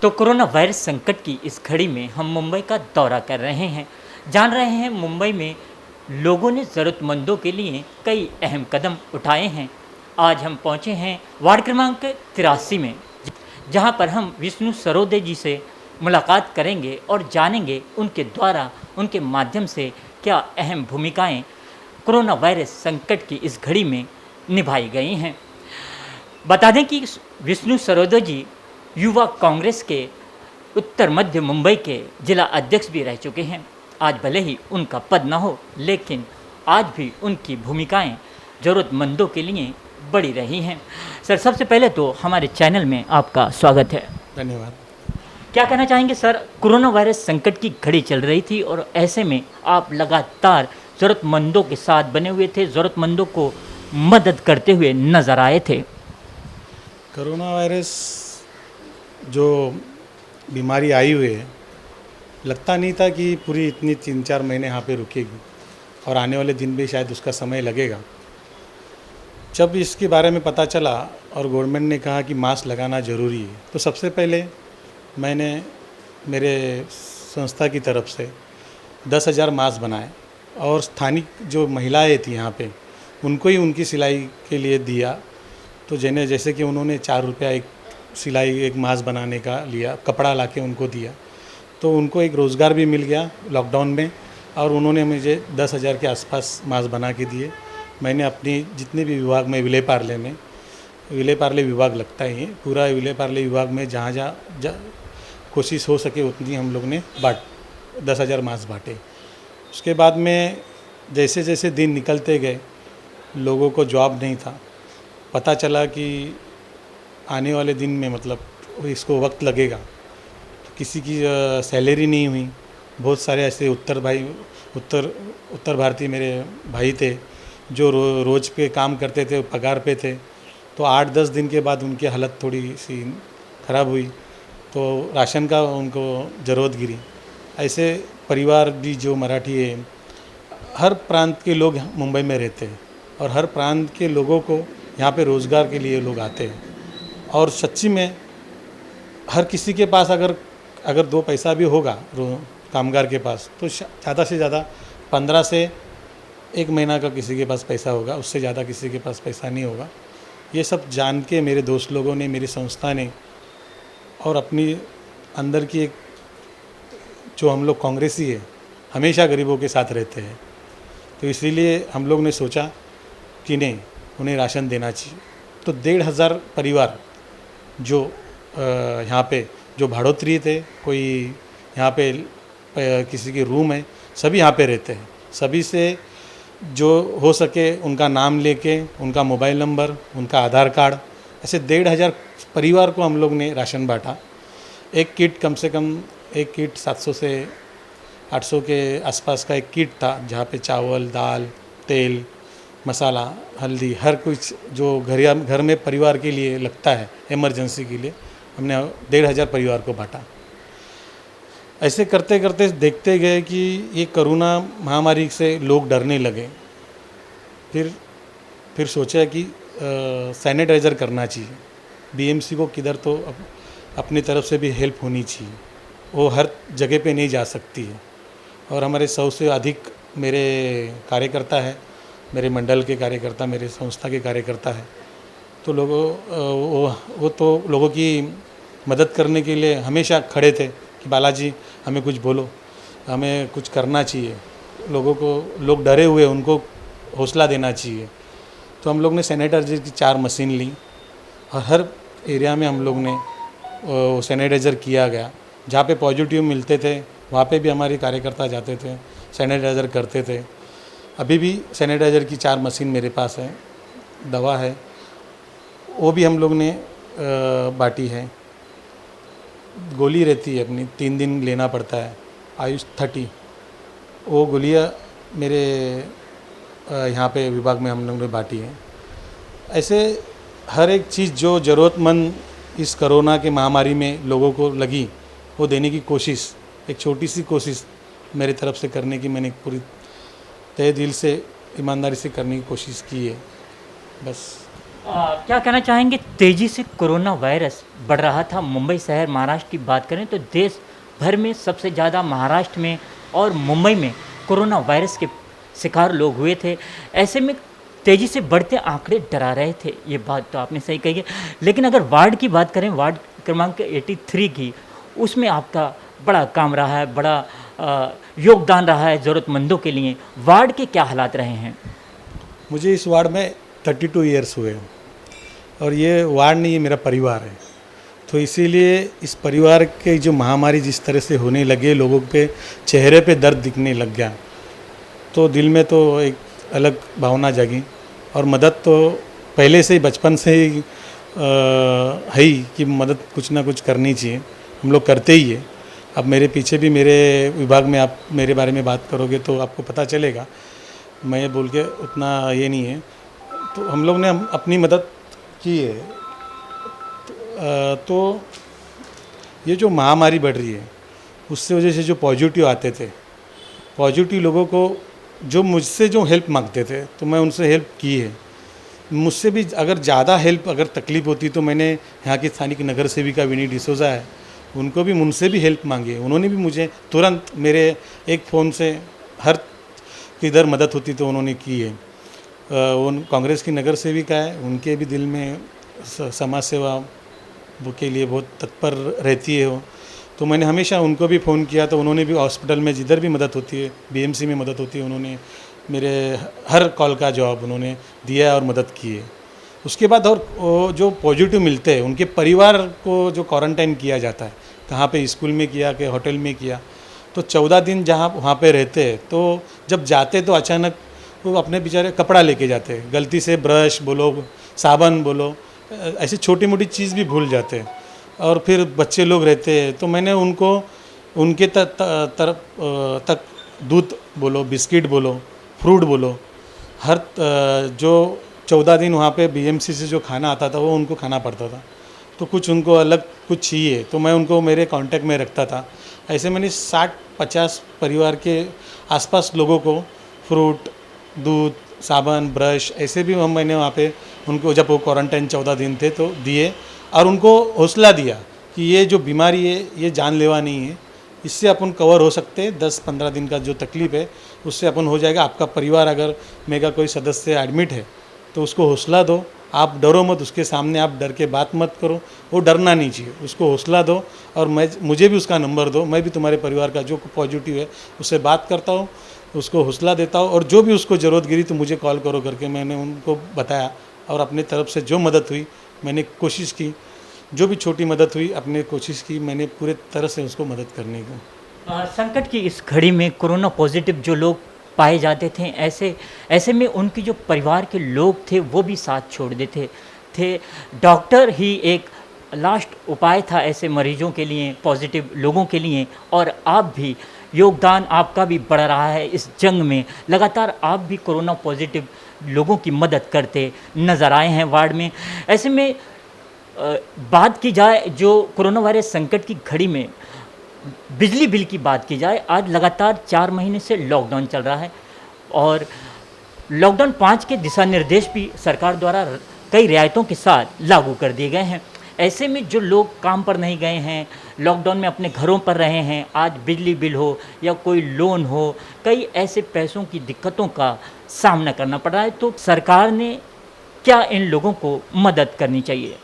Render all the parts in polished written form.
तो corona virus संकट की इस घड़ी में हम मुंबई का दौरा कर रहे हैं। जान रहे हैं मुंबई में लोगों ने ज़रूरतमंदों के लिए कई अहम कदम उठाए हैं। आज हम पहुंचे हैं वार्ड क्रमांक 83 में, जहां पर हम विष्णु सरोदे जी से मुलाकात करेंगे और जानेंगे उनके द्वारा, उनके माध्यम से क्या अहम भूमिकाएं कोरोना वायरस संकट की इस घड़ी में निभाई गई हैं। बता दें कि विष्णु सरोदे जी युवा कांग्रेस के उत्तर मध्य मुंबई के जिला अध्यक्ष भी रह चुके हैं। आज भले ही उनका पद न हो, लेकिन आज भी उनकी भूमिकाएं ज़रूरतमंदों के लिए बड़ी रही हैं। सर, सबसे पहले तो हमारे चैनल में आपका स्वागत है। धन्यवाद। क्या कहना चाहेंगे सर, कोरोना वायरस संकट की घड़ी चल रही थी और ऐसे में आप लगातार ज़रूरतमंदों के साथ बने हुए थे, ज़रूरतमंदों को मदद करते हुए नज़र आए थे। कोरोना वायरस जो बीमारी आई हुई है, लगता नहीं था कि पूरी इतनी 3-4 महीने यहाँ पे रुकेगी और आने वाले दिन भी शायद उसका समय लगेगा। जब इसके बारे में पता चला और गवर्नमेंट ने कहा कि मास्क लगाना ज़रूरी है, तो सबसे पहले मैंने मेरे संस्था की तरफ से 10,000 मास्क बनाए और स्थानिक जो महिलाएं थी यहाँ पे, उनको ही उनकी सिलाई के लिए दिया। तो जैसे कि उन्होंने 4 रुपया एक सिलाई एक मास्क बनाने का लिया, कपड़ा लाके उनको दिया, तो उनको एक रोज़गार भी मिल गया लॉकडाउन में और उन्होंने मुझे 10,000 के आसपास मास्क बना के दिए। मैंने अपनी जितने भी विभाग में विले पार्ले विभाग लगता है, पूरा विले पार्ले विभाग में जहाँ जहाँ कोशिश हो सके उतनी हम लोग ने 10,000 मास्क बाँटे। उसके बाद में जैसे जैसे दिन निकलते गए, लोगों को जॉब नहीं था, पता चला कि आने वाले दिन में मतलब इसको वक्त लगेगा, तो किसी की सैलरी नहीं हुई। बहुत सारे ऐसे उत्तर भारतीय मेरे भाई थे जो रोज़ पे काम करते थे, पगार पे थे, तो 8-10 दिन के बाद उनकी हालत थोड़ी सी ख़राब हुई, तो राशन का उनको ज़रूरत गिरी। ऐसे परिवार भी जो मराठी है, हर प्रांत के लोग मुंबई में रहते हैं और हर प्रांत के लोगों को यहाँ पे रोज़गार के लिए लोग आते हैं और सच्ची में हर किसी के पास अगर 2 पैसा भी होगा कामगार के पास, तो ज़्यादा से ज़्यादा 15 से 1 महीना का किसी के पास पैसा होगा, उससे ज़्यादा किसी के पास पैसा नहीं होगा। ये सब जान के मेरे दोस्त लोगों ने, मेरी संस्था ने और अपनी अंदर की एक जो हम लोग कांग्रेसी है, हमेशा गरीबों के साथ रहते हैं, तो इसीलिए हम लोग ने सोचा कि नहीं, उन्हें राशन देना चाहिए। तो 1,500 परिवार जो यहाँ पे जो भाड़ोत्री थे, कोई यहाँ पे किसी की रूम है, सभी यहाँ पे रहते हैं। सभी से जो हो सके उनका नाम लेके, उनका मोबाइल नंबर, उनका आधार कार्ड, ऐसे 1,500 परिवार को हम लोग ने राशन बांटा। एक किट कम से कम 700 से 800 के आसपास का एक किट था, जहाँ पे चावल, दाल, तेल, मसाला, हल्दी, हर कुछ जो घर में परिवार के लिए लगता है इमरजेंसी के लिए, हमने 1,500 परिवार को बांटा। ऐसे करते करते देखते गए कि ये कोरोना महामारी से लोग डरने लगे। फिर सोचा कि सैनिटाइज़र करना चाहिए। बीएमसी को किधर तो अपनी तरफ से भी हेल्प होनी चाहिए, वो हर जगह पे नहीं जा सकती है। और हमारे 100 से अधिक मेरे कार्यकर्ता है, मेरे मंडल के कार्यकर्ता, मेरे संस्था के कार्यकर्ता है, तो वो तो लोगों की मदद करने के लिए हमेशा खड़े थे कि बालाजी हमें कुछ बोलो, हमें कुछ करना चाहिए, लोग डरे हुए, उनको हौसला देना चाहिए। तो हम लोग ने सैनिटाइज़र की 4 मशीन ली और हर एरिया में हम लोग ने सैनिटाइज़र किया गया। जहाँ पे पॉजिटिव मिलते थे वहाँ पे भी हमारे कार्यकर्ता जाते थे, सैनिटाइज़र करते थे। अभी भी सैनिटाइज़र की 4 मशीन मेरे पास है, दवा है, वो भी हम लोग ने बांटी है। गोली रहती है अपनी, 3 दिन लेना पड़ता है, आयुष 30, वो गोलियाँ मेरे यहाँ पे विभाग में हम लोग ने बांटी है। ऐसे हर एक चीज़ जो ज़रूरतमंद इस कोरोना के महामारी में लोगों को लगी, वो देने की कोशिश, एक छोटी सी कोशिश मेरी तरफ से करने की मैंने पूरी तहे दिल से ईमानदारी से करने की कोशिश की है। बस क्या कहना चाहेंगे, तेजी से कोरोना वायरस बढ़ रहा था मुंबई शहर महाराष्ट्र की बात करें तो देश भर में सबसे ज़्यादा महाराष्ट्र में और मुंबई में कोरोना वायरस के शिकार लोग हुए थे। ऐसे में तेजी से बढ़ते आंकड़े डरा रहे थे, ये बात तो आपने सही कही है। लेकिन अगर वार्ड की बात करें, वार्ड क्रमांक 83 की, उसमें आपका बड़ा काम रहा है, बड़ा योगदान रहा है ज़रूरतमंदों के लिए। वार्ड के क्या हालात रहे हैं? मुझे इस वार्ड में 32 ईयर्स हुए हैं और ये वार्ड नहीं, ये मेरा परिवार है। तो इसीलिए इस परिवार के जो महामारी जिस तरह से होने लगे, लोगों के चेहरे पे दर्द दिखने लग गया, तो दिल में तो एक अलग भावना जागी। और मदद तो पहले से ही, बचपन से ही है ही कि मदद कुछ ना कुछ करनी चाहिए, हम लोग करते ही है। अब मेरे पीछे भी मेरे विभाग में आप मेरे बारे में बात करोगे तो आपको पता चलेगा, मैं बोल के उतना ये नहीं है। तो हम लोग ने अपनी मदद की है। तो ये जो महामारी बढ़ रही है, उससे वजह से जो पॉजिटिव आते थे, पॉजिटिव लोगों को जो मुझसे जो हेल्प मांगते थे तो मैं उनसे हेल्प की है। मुझसे भी अगर ज़्यादा हेल्प अगर तकलीफ़ होती तो मैंने यहाँ की स्थानिक नगर सेविका विनी डिसोजा है, उनको भी मुझसे भी हेल्प मांगी है। उन्होंने भी मुझे तुरंत मेरे एक फ़ोन से हर किधर मदद होती तो उन्होंने की है। उन कांग्रेस की नगर सेविका है, उनके भी दिल में समाज सेवा के लिए बहुत तत्पर रहती है वो। तो मैंने हमेशा उनको भी फ़ोन किया, तो उन्होंने भी हॉस्पिटल में जिधर भी मदद होती है, बीएमसी में मदद होती है, उन्होंने मेरे हर कॉल का जवाब उन्होंने दिया है और मदद की है। उसके बाद और जो पॉजिटिव मिलते हैं, उनके परिवार को जो क्वारंटाइन किया जाता है, कहाँ पे स्कूल में किया कि होटल में किया, तो 14 दिन जहाँ वहाँ पे रहते हैं, तो जब जाते तो अचानक वो अपने बेचारे कपड़ा लेके जाते हैं, गलती से ब्रश बोलो, साबन बोलो, ऐसी छोटी मोटी चीज़ भी भूल जाते हैं। और फिर बच्चे लोग रहते हैं, तो मैंने उनको उनके तरफ तक दूध बोलो, बिस्किट बोलो, फ्रूट बोलो, हर जो 14 दिन वहाँ पे बीएमसी से जो खाना आता था वो उनको खाना पड़ता था। तो कुछ उनको अलग कुछ चाहिए तो मैं उनको मेरे कांटेक्ट में रखता था। ऐसे मैंने 60-50 परिवार के आसपास लोगों को फ्रूट, दूध, साबन, ब्रश ऐसे भी मैंने वहाँ पे उनको, जब वो क्वारंटाइन 14 दिन थे तो दिए और उनको हौसला दिया कि ये जो बीमारी है ये जानलेवा नहीं है, इससे अपन कवर हो सकते हैं। 10-15 दिन का जो तकलीफ़ है उससे अपन हो जाएगा। आपका परिवार अगर मेरा कोई सदस्य एडमिट है तो उसको हौसला दो, आप डरो मत, उसके सामने आप डर के बात मत करो, वो डरना नहीं चाहिए, उसको हौसला दो। और मुझे भी उसका नंबर दो, मैं भी तुम्हारे परिवार का जो पॉजिटिव है उससे बात करता हूँ, उसको हौसला देता हूँ। और जो भी उसको ज़रूरत गिरी तो मुझे कॉल करो करके मैंने उनको बताया। और अपने तरफ से जो मदद हुई मैंने कोशिश की, जो भी छोटी मदद हुई अपने कोशिश की, मैंने पूरे तरह से उसको मदद करने की। संकट की इस घड़ी में कोरोना पॉजिटिव जो लोग पाए जाते थे, ऐसे में उनके जो परिवार के लोग थे वो भी साथ छोड़ देते थे। डॉक्टर ही एक लास्ट उपाय था ऐसे मरीजों के लिए, पॉजिटिव लोगों के लिए। और आप भी, योगदान आपका भी बढ़ रहा है इस जंग में। लगातार आप भी कोरोना पॉजिटिव लोगों की मदद करते नज़र आए हैं वार्ड में। ऐसे में बात की जाए जो कोरोना वायरस संकट की घड़ी में बिजली बिल की बात की जाए, आज लगातार 4 महीने से लॉकडाउन चल रहा है और लॉकडाउन 5 के दिशा निर्देश भी सरकार द्वारा कई रियायतों के साथ लागू कर दिए गए हैं। ऐसे में जो लोग काम पर नहीं गए हैं, लॉकडाउन में अपने घरों पर रहे हैं, आज बिजली बिल हो या कोई लोन हो, कई ऐसे पैसों की दिक्कतों का सामना करना पड़ रहा है। तो सरकार ने क्या इन लोगों को मदद करनी चाहिए?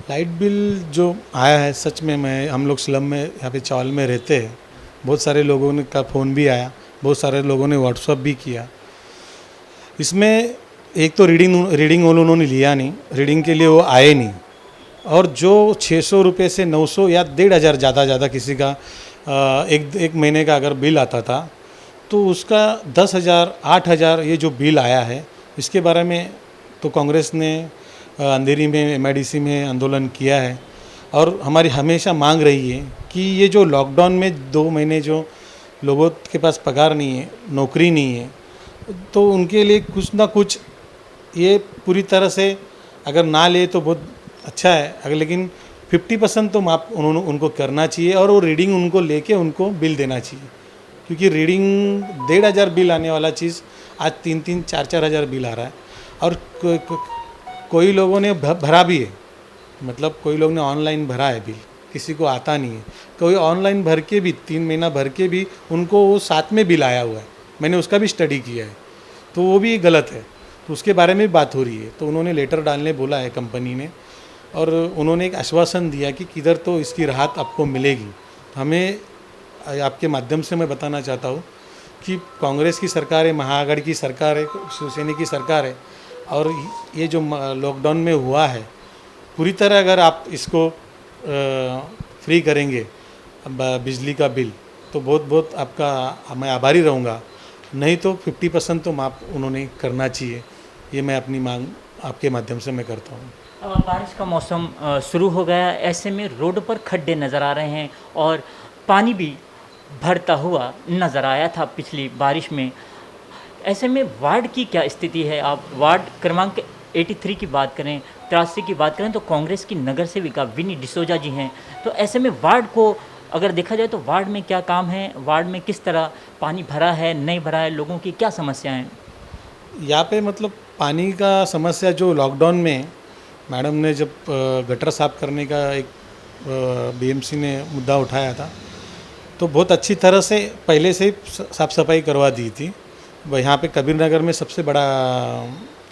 लाइट बिल जो आया है, सच में हम लोग स्लम में यहाँ पे चौल में रहते हैं, बहुत सारे लोगों ने का फ़ोन भी आया, बहुत सारे लोगों ने व्हाट्सअप भी किया। इसमें एक तो रीडिंग उन्होंने लिया नहीं, रीडिंग के लिए वो आए नहीं। और जो 600 रुपये से 900 या 1,500 ज़्यादा किसी का एक महीने का अगर बिल आता था तो उसका 10,000 8,000 ये जो बिल आया है, इसके बारे में तो कांग्रेस ने अंधेरी में एमआईडीसी में आंदोलन किया है। और हमारी हमेशा मांग रही है कि ये जो लॉकडाउन में 2 महीने जो लोगों के पास पगार नहीं है, नौकरी नहीं है, तो उनके लिए कुछ ना कुछ ये पूरी तरह से अगर ना ले तो बहुत अच्छा है, अगर लेकिन 50% तो माफ उनको करना चाहिए। और वो रीडिंग उनको लेके उनको बिल देना चाहिए, क्योंकि रीडिंग 1,500 बिल आने वाला चीज़ आज 3-3 4-4 हज़ार बिल आ रहा है। और कोई लोगों ने भरा भी है, मतलब कोई लोग ने ऑनलाइन भरा है बिल, किसी को आता नहीं है। कोई ऑनलाइन भर के भी 3 महीना भर के भी उनको वो साथ में बिल आया हुआ है, मैंने उसका भी स्टडी किया है, तो वो भी गलत है। तो उसके बारे में भी बात हो रही है। तो उन्होंने लेटर डालने बोला है कंपनी ने, और उन्होंने एक आश्वासन दिया कि किधर तो इसकी राहत आपको मिलेगी। हमें आपके माध्यम से मैं बताना चाहता हूँ कि कांग्रेस की सरकार है, महाआघाड़ी की सरकार है, शिवसेना की सरकार है, और ये जो लॉकडाउन में हुआ है पूरी तरह अगर आप इसको फ्री करेंगे बिजली का बिल, तो बहुत बहुत आपका मैं आभारी रहूँगा। नहीं तो 50% तो माफ़ उन्होंने करना चाहिए। ये मैं अपनी मांग आपके माध्यम से मैं करता हूँ। बारिश का मौसम शुरू हो गया, ऐसे में रोड पर खड्डे नज़र आ रहे हैं और पानी भी भरता हुआ नज़र आया था पिछली बारिश में। ऐसे में वार्ड की क्या स्थिति है? आप वार्ड क्रमांक 83 की बात करें, 83 की बात करें तो कांग्रेस की नगर सेविका विनी डिसोजा जी हैं। तो ऐसे में वार्ड को अगर देखा जाए तो वार्ड में क्या काम है, वार्ड में किस तरह पानी भरा है, नहीं भरा है, लोगों की क्या समस्याएं हैं? यहाँ पे मतलब पानी का समस्या जो लॉकडाउन में मैडम ने जब गटर साफ करने का एक बीएमसी ने मुद्दा उठाया था, तो बहुत अच्छी तरह से पहले से ही साफ़ सफाई करवा दी थी। यहाँ पे कबीर नगर में सबसे बड़ा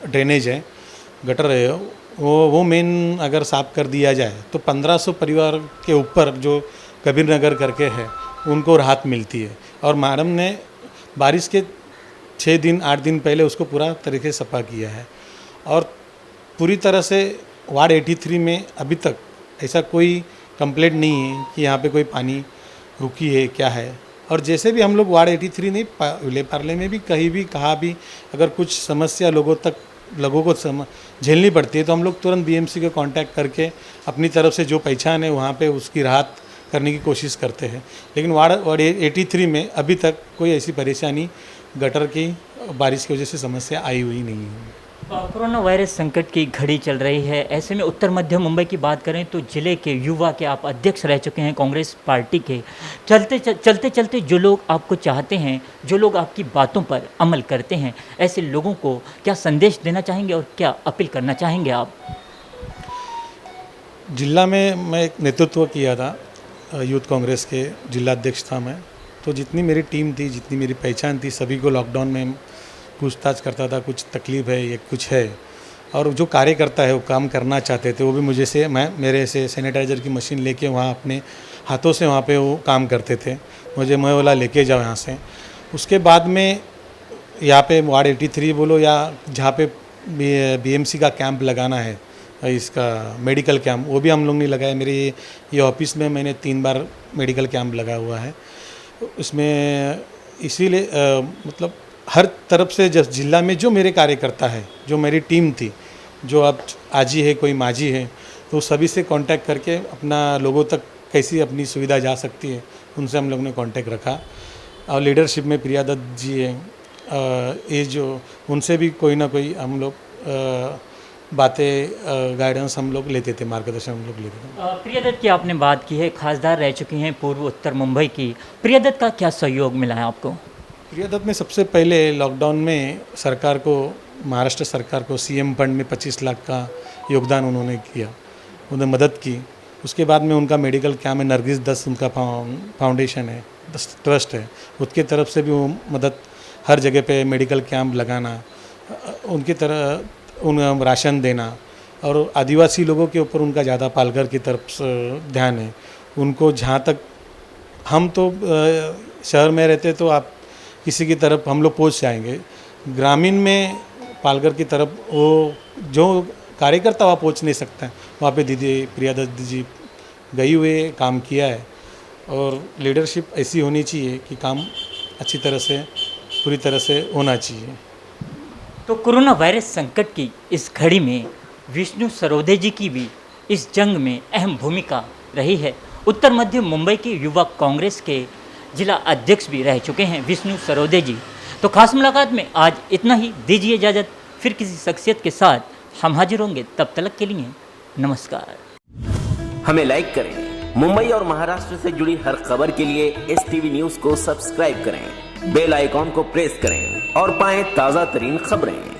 ड्रेनेज है, गटर है, वो मेन अगर साफ़ कर दिया जाए तो 1500 परिवार के ऊपर जो कबीर नगर करके है उनको राहत मिलती है। और मैडम ने बारिश के 6 दिन 8 दिन पहले उसको पूरा तरीके से सफा किया है। और पूरी तरह से वार्ड 83 में अभी तक ऐसा कोई कंप्लेंट नहीं है कि यहाँ पे कोई पानी रुकी है क्या है। और जैसे भी हम लोग वार्ड 83 नहीं विले पार्ले में भी कहीं भी कहाँ भी अगर कुछ समस्या लोगों को झेलनी पड़ती है तो हम लोग तुरंत बीएमसी को कांटेक्ट करके अपनी तरफ से जो पहचान है वहाँ पे उसकी राहत करने की कोशिश करते हैं। लेकिन वार्ड 83 में अभी तक कोई ऐसी परेशानी गटर की बारिश की वजह से समस्या आई हुई नहीं है। कोरोना वायरस संकट की घड़ी चल रही है, ऐसे में उत्तर मध्य मुंबई की बात करें तो जिले के युवा के आप अध्यक्ष रह चुके हैं कांग्रेस पार्टी के। चलते चलते जो लोग आपको चाहते हैं, जो लोग आपकी बातों पर अमल करते हैं, ऐसे लोगों को क्या संदेश देना चाहेंगे और क्या अपील करना चाहेंगे आप? जिला में मैं एक नेतृत्व किया था, यूथ कांग्रेस के जिला अध्यक्ष था मैं। तो जितनी मेरी टीम थी, जितनी मेरी पहचान थी, सभी को लॉकडाउन में पूछताछ करता था, कुछ तकलीफ़ है या कुछ है। और जो कार्यकर्ता है वो काम करना चाहते थे, वो भी मुझे से मेरे से सैनिटाइज़र की मशीन लेके वहाँ अपने हाथों से वहाँ पे वो काम करते थे, मुझे मैं बोला लेके जाओ यहाँ से। उसके बाद में यहाँ पे वार्ड 83 बोलो या जहाँ पे बीएमसी का कैंप लगाना है, इसका मेडिकल कैंप, वो भी हम लोग ने लगाया। मेरे ये ऑफिस में मैंने 3 बार मेडिकल कैंप लगा हुआ है। उसमें इसीलिए मतलब हर तरफ से जिस जिला में जो मेरे कार्यकर्ता है, जो मेरी टीम थी, जो अब आजी है कोई माजी है, तो सभी से कांटेक्ट करके अपना लोगों तक कैसी अपनी सुविधा जा सकती है उनसे हम लोग ने कांटेक्ट रखा। और लीडरशिप में प्रिया दत्त जी हैं, ये जो उनसे भी कोई ना कोई हम लोग बातें गाइडेंस हम लोग लेते थे, मार्गदर्शन हम लोग लेते थे। प्रिया दत्त की आपने बात की है, खासदार रह चुकी हैं पूर्व उत्तर मुंबई की। प्रिया दत्त का क्या सहयोग मिला है आपको? प्रिया दत्त ने सबसे पहले लॉकडाउन में सरकार को, महाराष्ट्र सरकार को सीएम फंड में 25 लाख का योगदान उन्होंने किया, उन्हें मदद की। उसके बाद में उनका मेडिकल कैंप है, नरगिस दस उनका फाउंडेशन है, ट्रस्ट है, उसकी तरफ से भी वो मदद, हर जगह पे मेडिकल कैंप लगाना, उनकी तरह उन राशन देना। और आदिवासी लोगों के ऊपर उनका ज़्यादा पालघर की तरफ से ध्यान है। उनको जहाँ तक हम तो शहर में रहते तो आप किसी की तरफ हम लोग पहुँच जाएंगे, ग्रामीण में पालघर की तरफ वो जो कार्यकर्ता वहाँ पहुँच नहीं सकता है, वहाँ पे दीदी प्रिया दत्त जी गई हुए काम किया है। और लीडरशिप ऐसी होनी चाहिए कि काम अच्छी तरह से पूरी तरह से होना चाहिए। तो कोरोना वायरस संकट की इस घड़ी में विष्णु सरोदे जी की भी इस जंग में अहम भूमिका रही है। उत्तर मध्य मुंबई के युवा कांग्रेस के जिला अध्यक्ष भी रह चुके हैं विष्णु सरोदे जी। तो खास मुलाकात में आज इतना ही, दीजिए इजाज़त, फिर किसी शख्सियत के साथ हम हाजिर होंगे, तब तक के लिए नमस्कार। हमें लाइक करें, मुंबई और महाराष्ट्र से जुड़ी हर खबर के लिए STV न्यूज को सब्सक्राइब करें, बेल आइकॉन को प्रेस करें और पाएं ताजा तरीन खबरें।